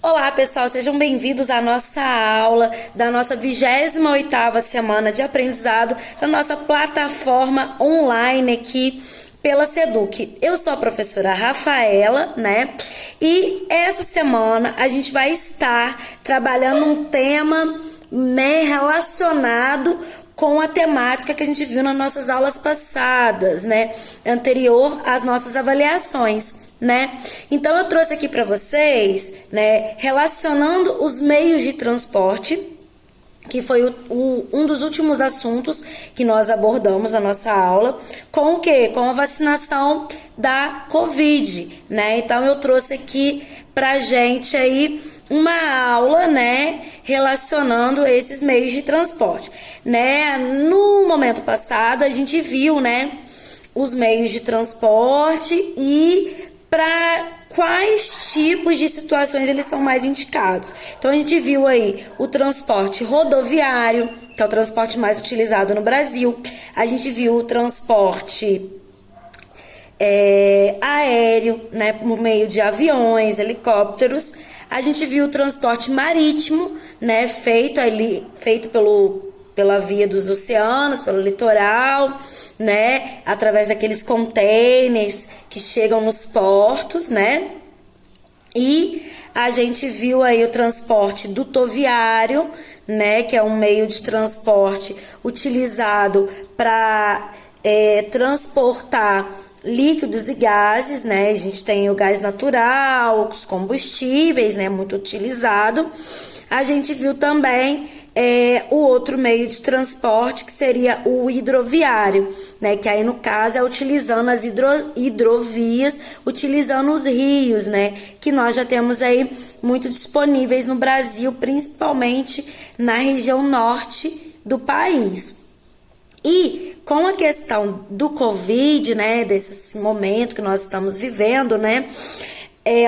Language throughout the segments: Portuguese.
Olá, pessoal, sejam bem-vindos à nossa aula da nossa 28ª semana de aprendizado da nossa plataforma online aqui pela Seduc. Eu sou a professora Rafaela, né? E essa semana a gente vai estar trabalhando um tema, né, relacionado com a temática que a gente viu nas nossas aulas passadas, né? Anterior às nossas avaliações. Né? Então eu trouxe aqui para vocês, né, relacionando os meios de transporte, que foi um dos últimos assuntos que nós abordamos na nossa aula, com o quê? Com a vacinação da Covid, né? Então eu trouxe aqui pra gente aí uma aula, né, relacionando esses meios de transporte, né? No momento passado a gente viu, né, os meios de transporte e para quais tipos de situações eles são mais indicados. Então a gente viu aí o transporte rodoviário, que é o transporte mais utilizado no Brasil. A gente viu o transporte aéreo, né, por meio de aviões, helicópteros. A gente viu o transporte marítimo, né, feito pela via dos oceanos, pelo litoral, né, através daqueles containers que chegam nos portos, né? E a gente viu aí o transporte dutoviário, né, que é um meio de transporte utilizado para transportar líquidos e gases, né? A gente tem o gás natural, os combustíveis, né, muito utilizado. A gente viu também o outro meio de transporte, que seria o hidroviário, né? Que aí no caso é utilizando as hidrovias, utilizando os rios, né? Que nós já temos aí muito disponíveis no Brasil, principalmente na região norte do país. E com a questão do Covid, né? Desse momento que nós estamos vivendo, né?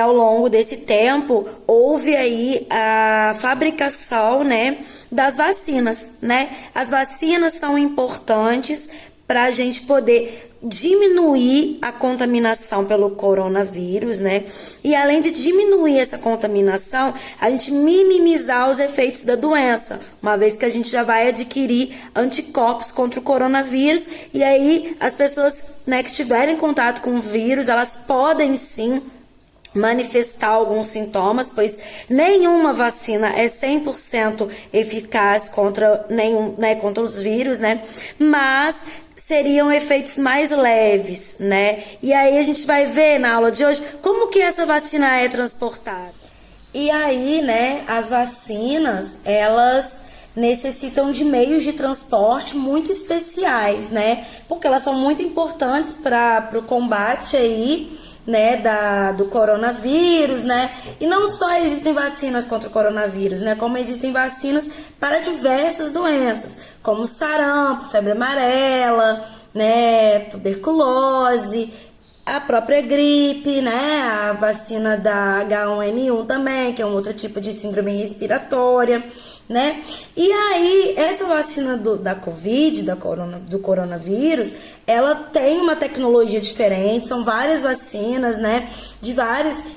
Ao longo desse tempo, houve aí a fabricação, né, das vacinas, né? As vacinas são importantes para a gente poder diminuir a contaminação pelo coronavírus, né? E além de diminuir essa contaminação, a gente minimizar os efeitos da doença, uma vez que a gente já vai adquirir anticorpos contra o coronavírus, e aí as pessoas, né, que tiverem contato com o vírus, elas podem sim manifestar alguns sintomas, pois nenhuma vacina é 100% eficaz contra contra os vírus, né? Mas seriam efeitos mais leves, né? E aí a gente vai ver na aula de hoje como que essa vacina é transportada. E aí, né, as vacinas, elas necessitam de meios de transporte muito especiais, né? Porque elas são muito importantes para o combate aí, né, do coronavírus, né? E não só existem vacinas contra o coronavírus, né? Como existem vacinas para diversas doenças, como sarampo, febre amarela, né, tuberculose, a própria gripe, né? A vacina da H1N1 também, que é um outro tipo de síndrome respiratória, né? E aí, essa vacina da Covid, do coronavírus, ela tem uma tecnologia diferente, são várias vacinas, né?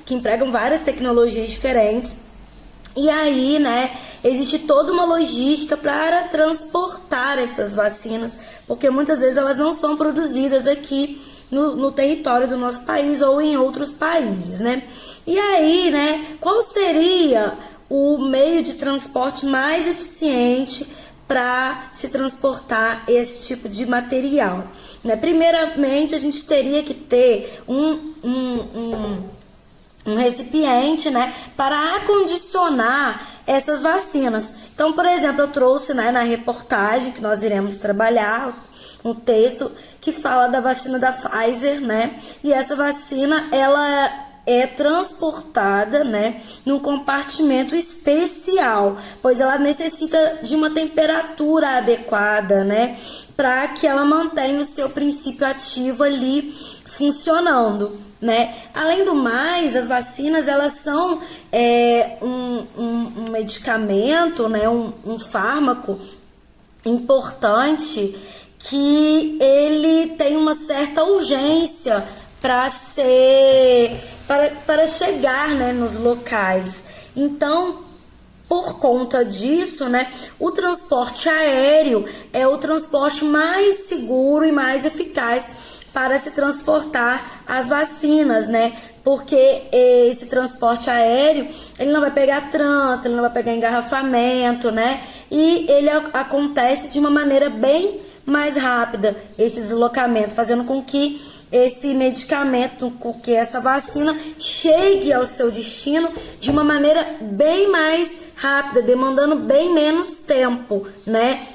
Que empregam várias tecnologias diferentes. E aí, né, existe toda uma logística para transportar essas vacinas, porque muitas vezes elas não são produzidas aqui no território do nosso país ou em outros países, né? E aí, né, qual seria o meio de transporte mais eficiente para se transportar esse tipo de material, né? Primeiramente, a gente teria que ter um recipiente, né, para acondicionar essas vacinas. Então, por exemplo, eu trouxe, né, na reportagem que nós iremos trabalhar um texto que fala da vacina da Pfizer, né? E essa vacina, ela é transportada, né, num compartimento especial, pois ela necessita de uma temperatura adequada, né, para que ela mantenha o seu princípio ativo ali funcionando, né? Além do mais, as vacinas, elas são um medicamento, né, um fármaco importante que ele tem uma certa urgência para para chegar, né, nos locais. Então, por conta disso, né, o transporte aéreo é o transporte mais seguro e mais eficaz para se transportar as vacinas, né? Porque esse transporte aéreo, ele não vai pegar trânsito, ele não vai pegar engarrafamento, né? E ele acontece de uma maneira bem mais rápida, esse deslocamento, fazendo com que esse medicamento, com que essa vacina chegue ao seu destino de uma maneira bem mais rápida, demandando bem menos tempo, né?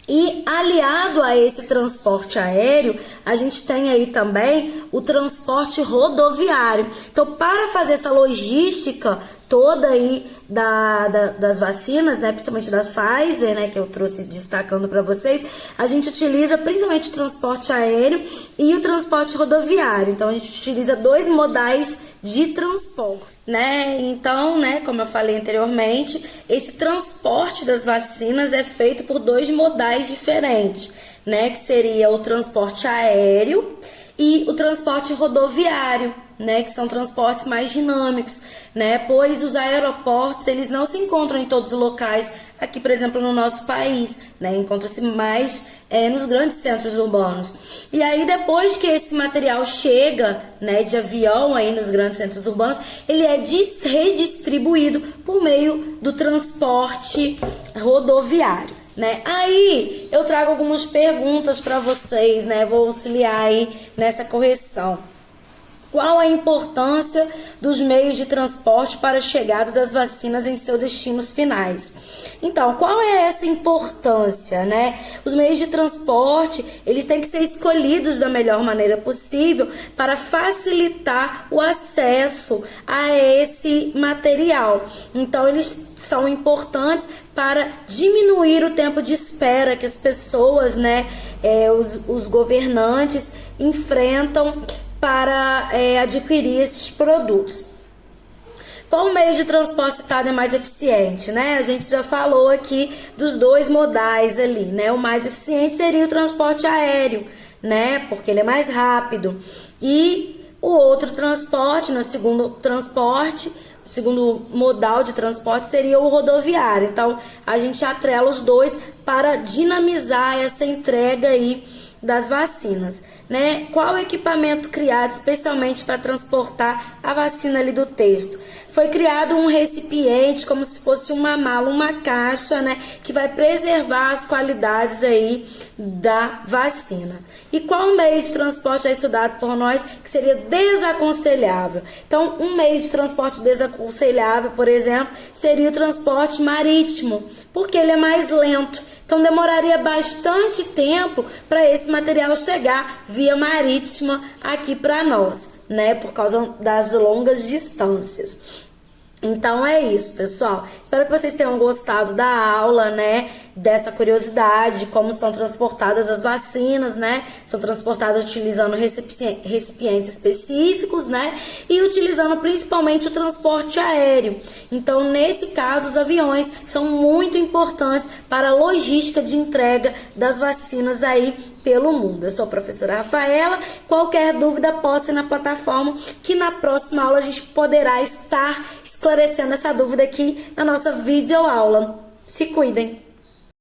E aliado a esse transporte aéreo, a gente tem aí também o transporte rodoviário. Então, para fazer essa logística toda aí das vacinas, né, principalmente da Pfizer, né, que eu trouxe destacando para vocês, a gente utiliza principalmente o transporte aéreo e o transporte rodoviário. Então, a gente utiliza dois modais de transporte, né? Então, né, como eu falei anteriormente, esse transporte das vacinas é feito por dois modais diferentes, né, que seria o transporte aéreo e o transporte rodoviário, né, que são transportes mais dinâmicos, né, pois os aeroportos, eles não se encontram em todos os locais, aqui, por exemplo, no nosso país, né, encontra-se mais nos grandes centros urbanos. E aí, depois que esse material chega, né, de avião aí nos grandes centros urbanos, ele é redistribuído por meio do transporte rodoviário, né? Aí eu trago algumas perguntas para vocês, né? Vou auxiliar aí nessa correção. Qual a importância dos meios de transporte para a chegada das vacinas em seus destinos finais? Então, qual é essa importância, né? Os meios de transporte, eles têm que ser escolhidos da melhor maneira possível para facilitar o acesso a esse material. Então, eles são importantes para diminuir o tempo de espera que as pessoas, né, os governantes enfrentam para adquirir esses produtos. Qual meio de transporte citado é mais eficiente, né? A gente já falou aqui dos dois modais ali, né? O mais eficiente seria o transporte aéreo, né? Porque ele é mais rápido. E o outro transporte, no segundo modal de transporte seria o rodoviário. Então, a gente atrela os dois para dinamizar essa entrega aí das vacinas, né? Qual o equipamento criado especialmente para transportar a vacina ali do texto? Foi criado um recipiente, como se fosse uma mala, uma caixa, né, que vai preservar as qualidades aí da vacina. E qual o meio de transporte é estudado por nós que seria desaconselhável? Então, um meio de transporte desaconselhável, por exemplo, seria o transporte marítimo, porque ele é mais lento. Então, demoraria bastante tempo para esse material chegar via marítima aqui para nós, né? Por causa das longas distâncias. Então é isso, pessoal. Espero que vocês tenham gostado da aula, né? Dessa curiosidade de como são transportadas as vacinas, né? São transportadas utilizando recipientes específicos, né? E utilizando principalmente o transporte aéreo. Então, nesse caso, os aviões são muito importantes para a logística de entrega das vacinas aí pelo mundo. Eu sou a professora Rafaela. Qualquer dúvida, posta na plataforma, que na próxima aula a gente poderá estar esclarecendo essa dúvida aqui na nossa videoaula. Se cuidem!